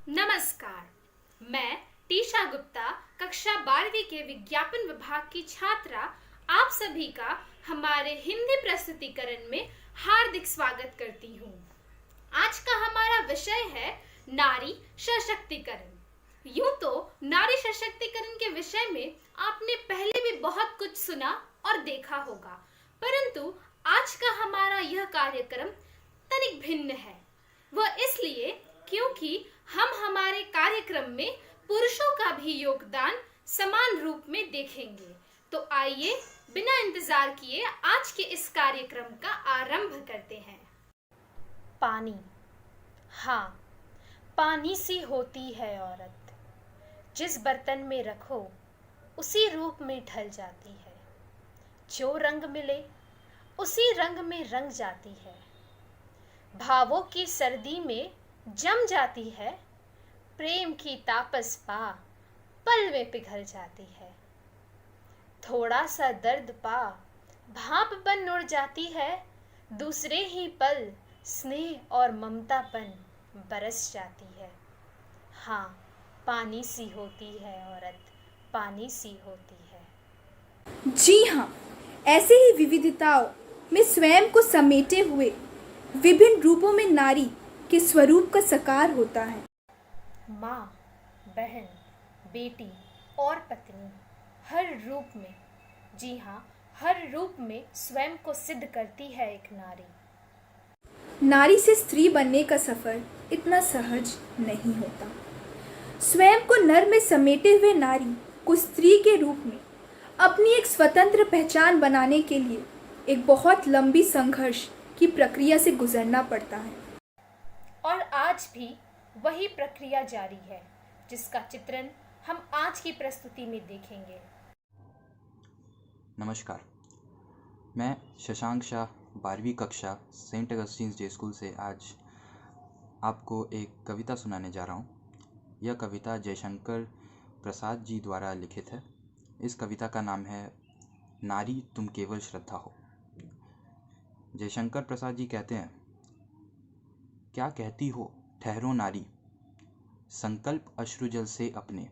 नमस्कार, मैं टीशा गुप्ता कक्षा 12वीं के विज्ञापन विभाग की छात्रा आप सभी का हमारे हिंदी प्रस्तुतिकरण में हार्दिक स्वागत करती हूँ। आज का हमारा विषय है नारी सशक्तिकरण। यूं तो नारी सशक्तिकरण के विषय में आपने पहले भी बहुत कुछ सुना और देखा होगा, परंतु आज का हमारा यह कार्यक्रम तनिक भिन्न है। वह इसलिए क्योंकि हम हमारे कार्यक्रम में पुरुषों का भी योगदान समान रूप में देखेंगे। तो आइए बिना इंतजार किए आज के इस कार्यक्रम का आरंभ करते हैं। पानी, हाँ, पानी सी होती है औरत, जिस बर्तन में रखो उसी रूप में ढल जाती है। जो रंग मिले उसी रंग में रंग जाती है। भावों की सर्दी में जम जाती है, प्रेम की तापस पा पल में पिघल जाती है। थोड़ा सा दर्द पा भाप बन उड़ जाती है, दूसरे ही पल स्नेह और ममतापन बरस जाती है। हाँ, पानी सी होती है औरत, पानी सी होती है। जी हाँ, ऐसे ही विविधताओं में स्वयं को समेटे हुए विभिन्न रूपों में नारी के स्वरूप का साकार होता है। माँ, बहन, बेटी और पत्नी, हर रूप में, जी हाँ, हर रूप में स्वयं को सिद्ध करती है एक नारी। नारी से स्त्री बनने का सफर इतना सहज नहीं होता। स्वयं को नर में समेटे हुए नारी को स्त्री के रूप में अपनी एक स्वतंत्र पहचान बनाने के लिए एक बहुत लंबी संघर्ष की प्रक्रिया से गुजरना पड़ता है। और आज भी वही प्रक्रिया जारी है, जिसका चित्रण हम आज की प्रस्तुति में देखेंगे। नमस्कार, मैं शशांक शाह 12वीं कक्षा सेंट अगस्टिन्स डे स्कूल से आज आपको एक कविता सुनाने जा रहा हूँ। यह कविता जयशंकर प्रसाद जी द्वारा लिखित है। इस कविता का नाम है नारी तुम केवल श्रद्धा हो। जयशंकर प्रसाद जी कहते हैं, क्या कहती हो ठहरो नारी, संकल्प अश्रुजल से अपने,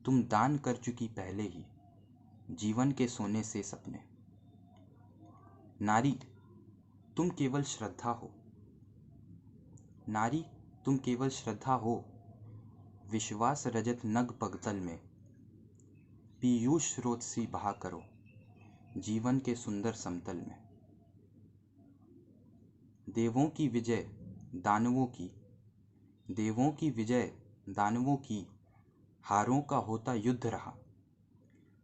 तुम दान कर चुकी पहले ही जीवन के सोने से सपने। नारी तुम केवल श्रद्धा हो, नारी तुम केवल श्रद्धा हो, विश्वास रजत नग पगतल में, पीयूष स्रोत सी बहा करो जीवन के सुंदर समतल में। देवों की विजय दानवों की, देवों की विजय दानवों की, हारों का होता युद्ध रहा।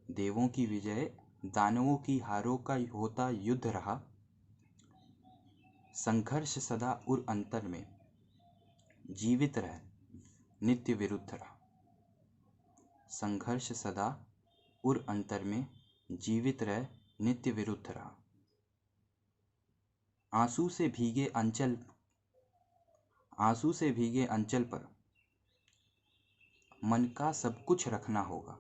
देवों की विजय दानवों की, हारों का होता युद्ध रहा। संघर्ष सदा उर अंतर में, जीवित रह नित्य विरुद्ध रहा। संघर्ष सदा उर अंतर में, जीवित रह नित्य विरुद्ध रहा। आंसू से भीगे अंचल पर मन का सब कुछ रखना होगा।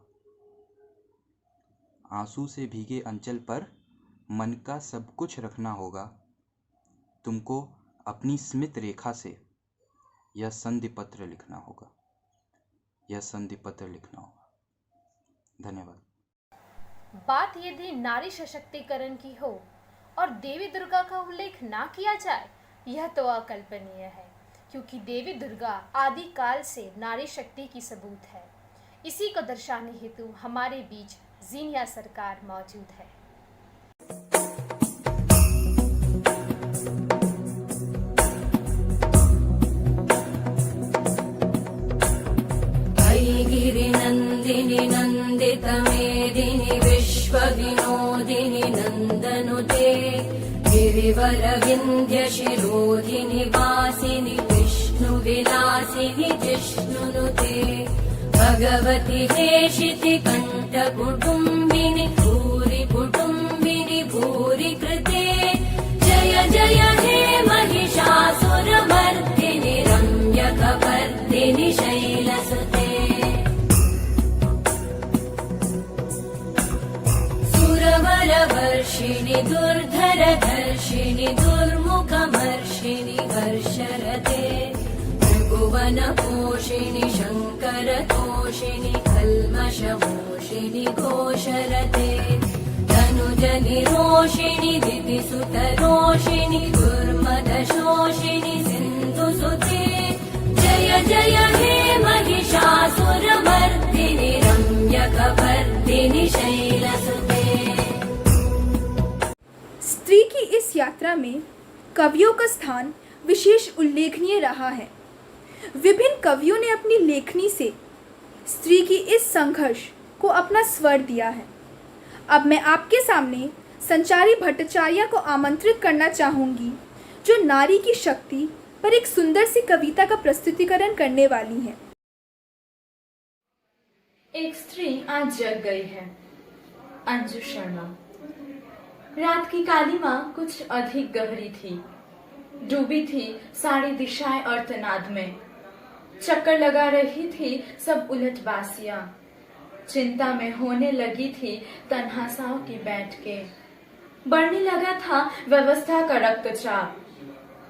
आंसू से भीगे अंचल पर मन का सब कुछ रखना होगा। तुमको अपनी स्मित रेखा से यह संधि पत्र लिखना होगा, यह संधि पत्र लिखना होगा। धन्यवाद। बात यदि नारी सशक्तिकरण की हो और देवी दुर्गा का उल्लेख ना किया जाए, यह तो अकल्पनीय है, क्योंकि देवी दुर्गा आदि काल से नारी शक्ति की सबूत है। इसी को दर्शाने हेतु हमारे बीच जीनिया सरकार मौजूद है। गिरिनन्दिनि नन्दित मेदिनि विश्वविनोदिनि नन्दनुते, गिरिवर विन्ध्य शिरोधिनि वासिनि विष्णुविलासिनि जिष्णुनुते, भगवति हेशिति कण्ठ कुटुम्बिनि भूरि कुटुम्बिनि भूरि कृते, जय जय हे महिषासुरमर्दिनि रम्यकपर्दिनि शैलसुते। सुरवरवर्षिणि दुर्धरधर्षिणि दुर्मुखमर्षिणि वर्षरते, भुवनपोषिणि शङ्करतोषिणि कल्मषमोषिणि घोषरते धनुजनिरोषिणि दितिसुतरोषिणि दुर्मदशोषिणि सिन्धुसुते जय जय हे महिषासुरमर्दिनि रम्यकपर्दिनि शैलसुते। स्त्री की इस यात्रा में कवियों का स्थान विशेष उल्लेखनीय रहा है। विभिन्न कवियों ने अपनी लेखनी से स्त्री की इस संघर्ष को अपना स्वर दिया है। अब मैं आपके सामने संचारी भट्टाचार्य को आमंत्रित करना चाहूँगी, जो नारी की शक्ति पर एक सुंदर सी कविता का प्रस्तुतिकरण करने वाली हैं। एक स्त्री आज जग गई है। अंजू शर्मा। रात की कालीमा कुछ अधिक गहरी थी, डूबी थी सारी दिशाएं अर्तनाद में। चक्कर लगा रही थी सब उलटबासियां, चिंता में होने लगी थी तन्हासाओं की बैठ के। बढ़ने लगा था व्यवस्था का रक्तचाप,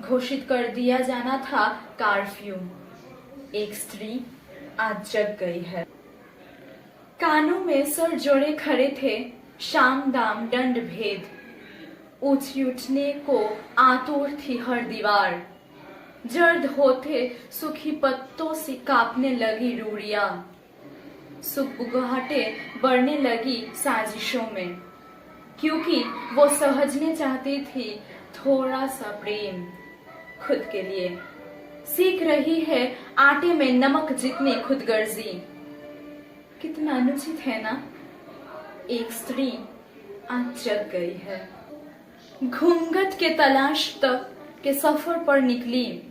घोषित कर दिया जाना था कर्फ्यू। एक स्त्री आज जग गई है। कानों में सर जोड़े खड़े थे शाम दाम दंड भेद, ऊंची उठने को आतुर थी हर दीवार। जर्द होते सूखी पत्तों से कांपने लगी रूड़ियां, सुबुगाहटे बढ़ने लगी साजिशों में, क्योंकि वो सहजने चाहती थी थोड़ा सा प्रेम खुद के लिए। सीख रही है आटे में नमक जितनी खुदगर्जी। कितना अनुचित है ना, एक स्त्री आज जग गई है। घूंघट के तलाश तक के सफर पर निकली,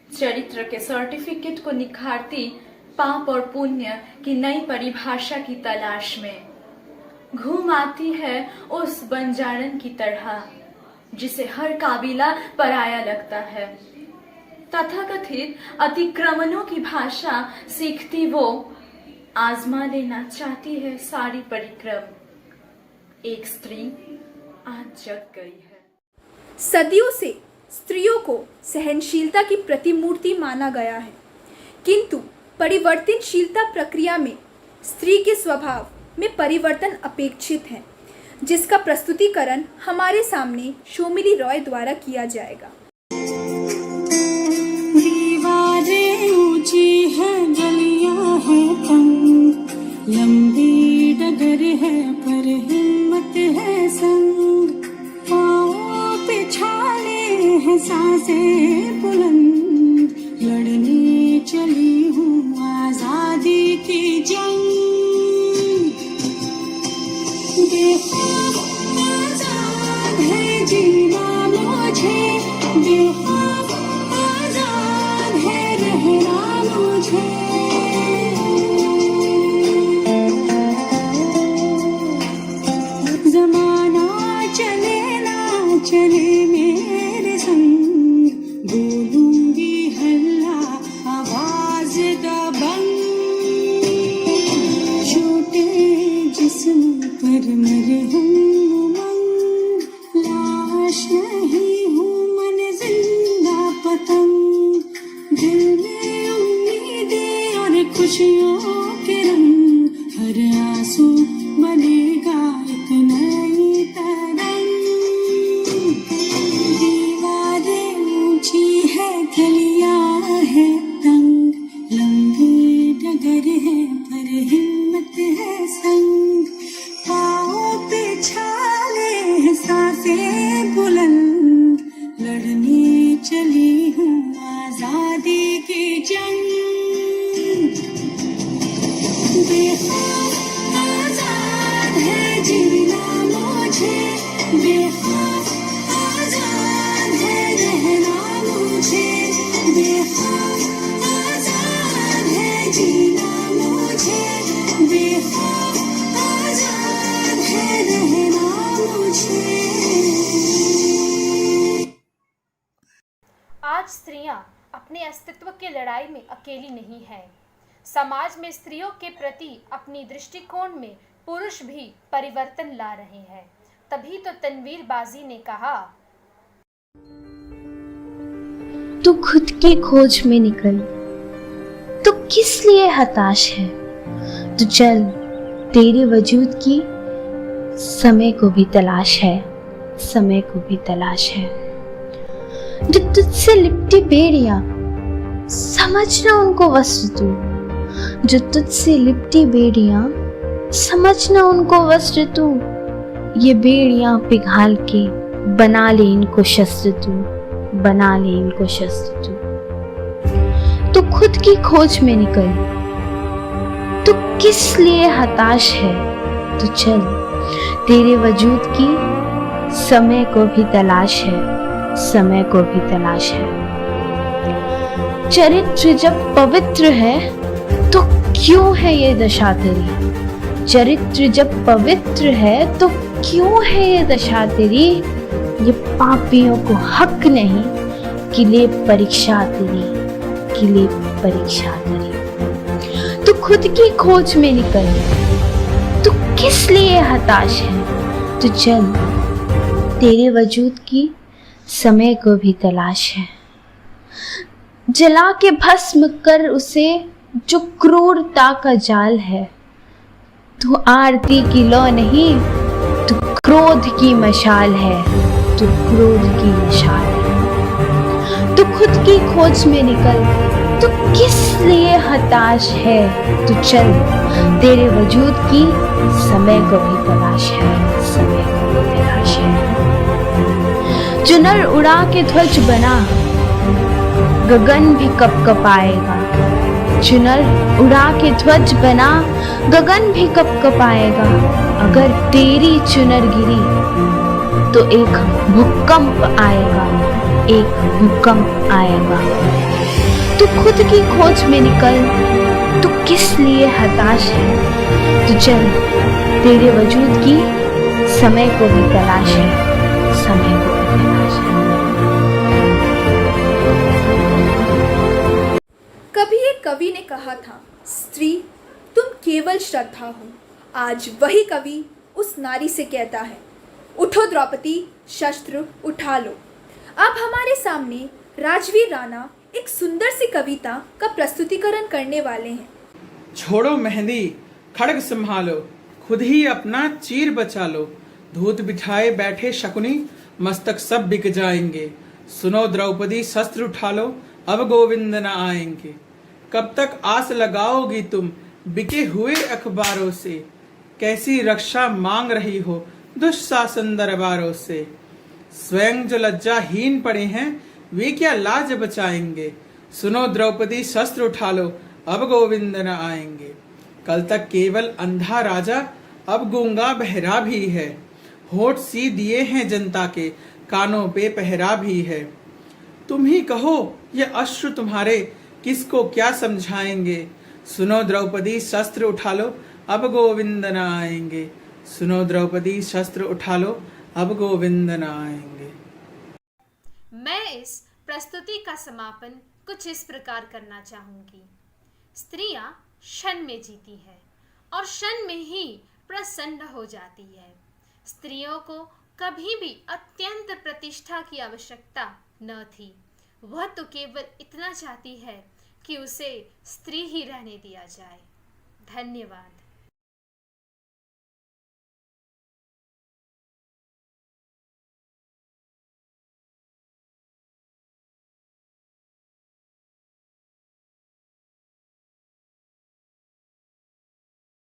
चरित्र के सर्टिफिकेट को निखारती पाप और पुण्य की नई परिभाषा की तलाश में। घूम आती है उस बंजारन की तरह जिसे हर काबिला पराया लगता है। तथाकथित अतिक्रमणों की भाषा सीखती वो आजमा लेना चाहती है सारी परिक्रम। एक स्त्री आज जग गई है। सदियों से स्त्रियों को सहनशीलता की प्रतिमूर्ति माना गया है, किंतु परिवर्तनशीलता प्रक्रिया में स्त्री के स्वभाव में परिवर्तन अपेक्षित है, जिसका प्रस्तुतिकरण हमारे सामने शोमिली रॉय द्वारा किया जाएगा। दीवारें ऊंची है, गलियां है तंग, लंबी डगर है पर हिम्मत है संग। पाँव पे छाले हैं सांसें बुलंद, लड़ने चली हूँ आजादी की जंग। बेखौफ आजाद है जीना मुझे, बेखौफ आजाद है रहना मुझे। जमाना चले ना चले मेरे संग, बोलूंगी हल्ला आवाज दबंग। छोटे जिस्म पर मरे हम उमंग, लाश नहीं हूँ मन जिंदा पतंग। दिल में उम्मीदें और खुशियों के रंग, हर आंसू बनेगा एक नई तरंग। दीवारें ऊंची है, गलियां है तंग, लंबी डगर है पर हिम्मत है संग। पाँव पे छाले हैं सांसें बुलंद, लड़ने चली हूँ आजादी की जंग। बेखौफ आजाद है जीना मुझे, बेखौफ आजाद है रहना मुझे। बेखौफ आजाद है जीना मुझे, बेखौफ आजाद है रहना मुझे। आज स्त्रियां अपने अस्तित्व की लड़ाई में अकेली नहीं हैं। समाज में स्त्रियों के प्रति अपनी दृष्टिकोण में पुरुष भी परिवर्तन ला रहे हैं। तभी तो तनवीर बाजी ने कहा, तू खुद की खोज में निकल, किस लिए हताश है? तो चल, तेरे वजूद की समय को भी तलाश है, समय को भी तलाश है। जो तुझसे लिपटी बेड़ियां, समझना उनको वस्त्र तू। जो तुझसे लिपटी बेड़ियां, समझना उनको वस्त्र तू। ये बेड़ियां पिघाल के बना ले इनको शस्त्र तू, बना ले इनको शस्त्र तू। तो खुद की खोज में निकल, तू किस लिए हताश है? तो चल, तेरे वजूद की समय को भी तलाश है, समय को भी तलाश है। चरित्र जब पवित्र है तो क्यों है ये दशा तेरी? चरित्र जब पवित्र है तो क्यों है ये दशा तेरी? ये पापियों को हक नहीं कि ले परीक्षा तेरी, कि ले परीक्षा तेरी। तू खुद की खोज में निकल, तू किस लिए हताश है? तो चल, तेरे वजूद की समय को भी तलाश है। जला के भस्म कर उसे जो क्रूरता का जाल है। तू आरती की लौ नहीं, तू क्रोध की मशाल है, तू क्रोध की मशाल है। तू खुद की खोज में निकल, तू किस लिए हताश है? तू चल, तेरे वजूद की समय को भी तलाश है, समय को भी तलाश है। जो नर उड़ा के ध्वज बना, गगन भी कब कब आएगा। चुनर उड़ा के ध्वज बना, गगन भी कब कब आएगा। अगर तेरी चुनर गिरी तो एक भूकंप आएगा, एक भूकंप आएगा। तू खुद की खोज में निकल, तू किस लिए हताश है? तो चल, तेरे वजूद की समय को भी तलाश है, समय को भी तलाश है। कभी एक कवि ने कहा था, स्त्री तुम केवल श्रद्धा हो। आज वही कवि उस नारी से कहता है, उठो द्रौपदी, शस्त्र उठा लो। अब हमारे सामने राजवीर राणा एक सुंदर सी कविता का प्रस्तुतिकरण करने वाले हैं। छोड़ो मेहंदी, खड़ग संभालो, खुद ही अपना चीर बचा लो। धूत बिठाए बैठे शकुनी, मस्तक सब बिक जाएंगे। सुनो द्रौपदी, शस्त्र उठा लो, अब गोविंद न आएंगे। कब तक आस लगाओगी तुम बिके हुए अखबारों से? कैसी रक्षा मांग रही हो दुशासन दरबारों से? स्वयं जो लज्जाहीन पड़े हैं वे क्या लाज बचाएंगे? सुनो द्रौपदी, शस्त्र उठा लो, अब गोविंद न आएंगे। कल तक केवल अंधा राजा, अब गूंगा बहरा भी है। होठ सी दिए हैं जनता के, कानों पे पहरा भी है। तुम ही कहो ये अश्रु तुम्हारे किसको क्या समझाएंगे? सुनो द्रौपदी, शस्त्र उठा लो, अब गोविंद न आएंगे। सुनो द्रौपदी, शस्त्र उठा लो, अब गोविंद न आएंगे। मैं इस प्रस्तुति का समापन कुछ इस प्रकार करना चाहूंगी। स्त्रियां क्षण में जीती है और क्षण में ही प्रसन्न हो जाती है। स्त्रियों को कभी भी अत्यंत प्रतिष्ठा की आवश्यकता न थी। वह तो केवल इतना चाहती है कि उसे स्त्री ही रहने दिया जाए। धन्यवाद।